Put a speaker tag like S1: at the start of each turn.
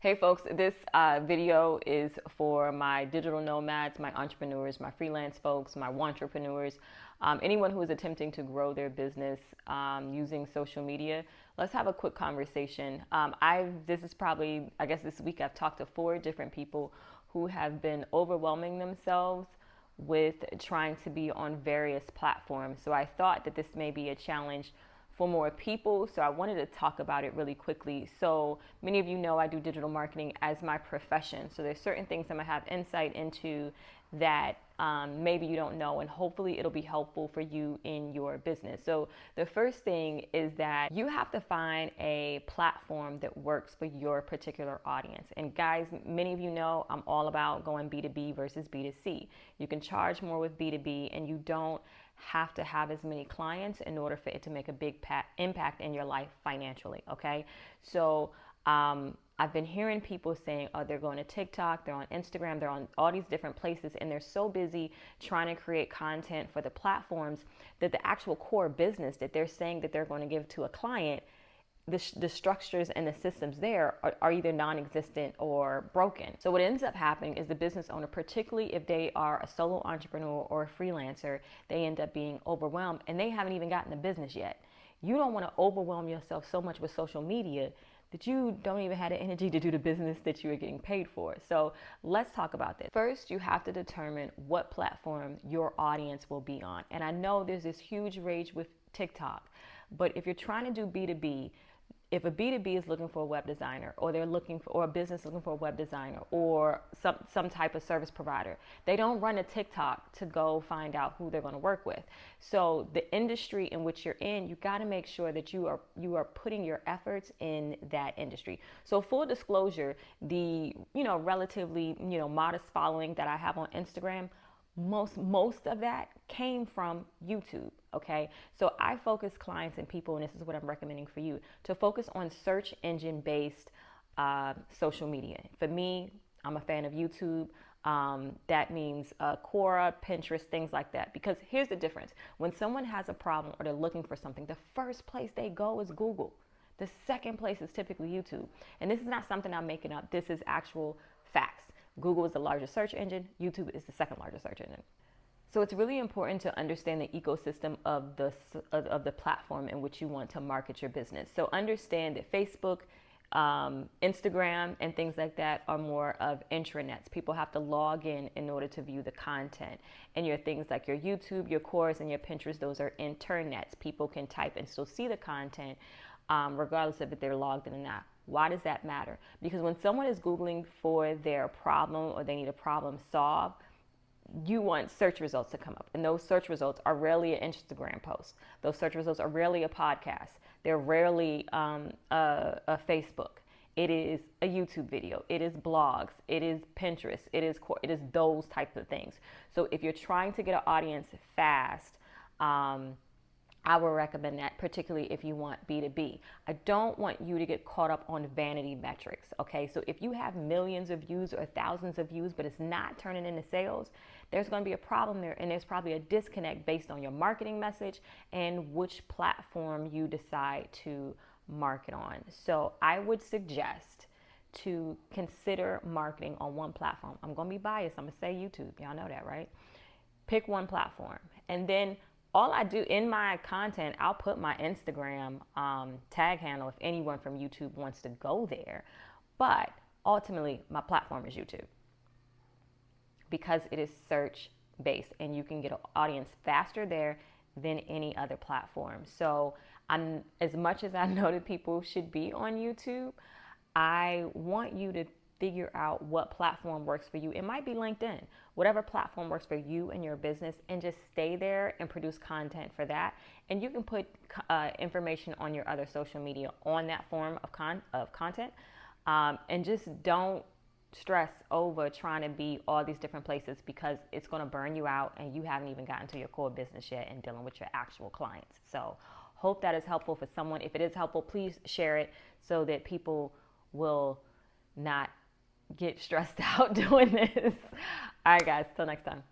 S1: Hey folks, this video is for my digital nomads, my entrepreneurs, my freelance folks, my entrepreneurs, anyone who is attempting to grow their business using social media. Let's have a quick conversation. This is probably, I guess this week I've talked to 4 different people who have been overwhelming themselves with trying to be on various platforms. So I thought that this may be a challenge for more people. So I wanted to talk about it really quickly. So many of you know I do digital marketing as my profession. So there's certain things I'm gonna have insight into that maybe you don't know, and hopefully it'll be helpful for you in your business. So the first thing is that you have to find a platform that works for your particular audience. And guys, many of you know I'm all about going B2B versus B2C. You can charge more with B2B, and you don't have to have as many clients in order for it to make a big impact in your life financially. Okay, so I've been hearing people saying, oh, they're going to TikTok, they're on Instagram, they're on all these different places, and they're so busy trying to create content for the platforms that the actual core business that they're saying that they're going to give to a client, the structures and the systems there are either non-existent or broken. So what ends up happening is the business owner, particularly if they are a solo entrepreneur or a freelancer, they end up being overwhelmed, and they haven't even gotten the business yet. You don't want to overwhelm yourself so much with social media that you don't even have the energy to do the business that you are getting paid for. So let's talk about this. First, you have to determine what platform your audience will be on. And I know there's this huge rage with TikTok, but if you're trying to do B2B, if a B2B is looking for a web designer, or they're looking for, or a business looking for a web designer, or some type of service provider, they don't run a TikTok to go find out who they're going to work with. So the industry in which you're in, you got to make sure that you are putting your efforts in that industry. So full disclosure, the relatively modest following that I have on Instagram, most of that came from YouTube. Okay, so I focus clients and people, and this is what I'm recommending for you, to focus on search engine based social media. For me, I'm a fan of YouTube. That means Quora, Pinterest, things like that. Because here's the difference: when someone has a problem or they're looking for something, the first place they go is Google. The second place is typically YouTube. And this is not something I'm making up. This is actual facts. Google is the largest search engine. YouTube is the second largest search engine. So it's really important to understand the ecosystem of the platform in which you want to market your business. So understand that Facebook, Instagram, and things like that are more of intranets. People have to log in order to view the content. And your things like your YouTube, your Quora, and your Pinterest, those are internets. People can type and still see the content regardless of if they're logged in or not. Why does that matter? Because when someone is Googling for their problem or they need a problem solved, you want search results to come up. And those search results are rarely an Instagram post. Those search results are rarely a podcast. They're rarely a Facebook. It is a YouTube video. It is blogs. It is Pinterest. It is those types of things. So if you're trying to get an audience fast, I would recommend that, particularly if you want B2B. I don't want you to get caught up on vanity metrics, okay? So if you have millions of views or thousands of views, but it's not turning into sales, there's going to be a problem there, and there's probably a disconnect based on your marketing message and which platform you decide to market on. So I would suggest to consider marketing on one platform. I'm going to be biased. I'm going to say YouTube. Y'all know that, right? Pick one platform, and then all I do in my content, I'll put my Instagram tag handle if anyone from YouTube wants to go there. But ultimately, my platform is YouTube because it is search based, and you can get an audience faster there than any other platform. So as much as I know that people should be on YouTube, I want you to figure out what platform works for you. It might be LinkedIn, whatever platform works for you and your business, and just stay there and produce content for that. And you can put information on your other social media on that form of content, and just don't stress over trying to be all these different places, because it's going to burn you out and you haven't even gotten to your core business yet and dealing with your actual clients. So hope that is helpful for someone. If it is helpful, please share it so that people will not get stressed out doing this. All right, guys, till next time.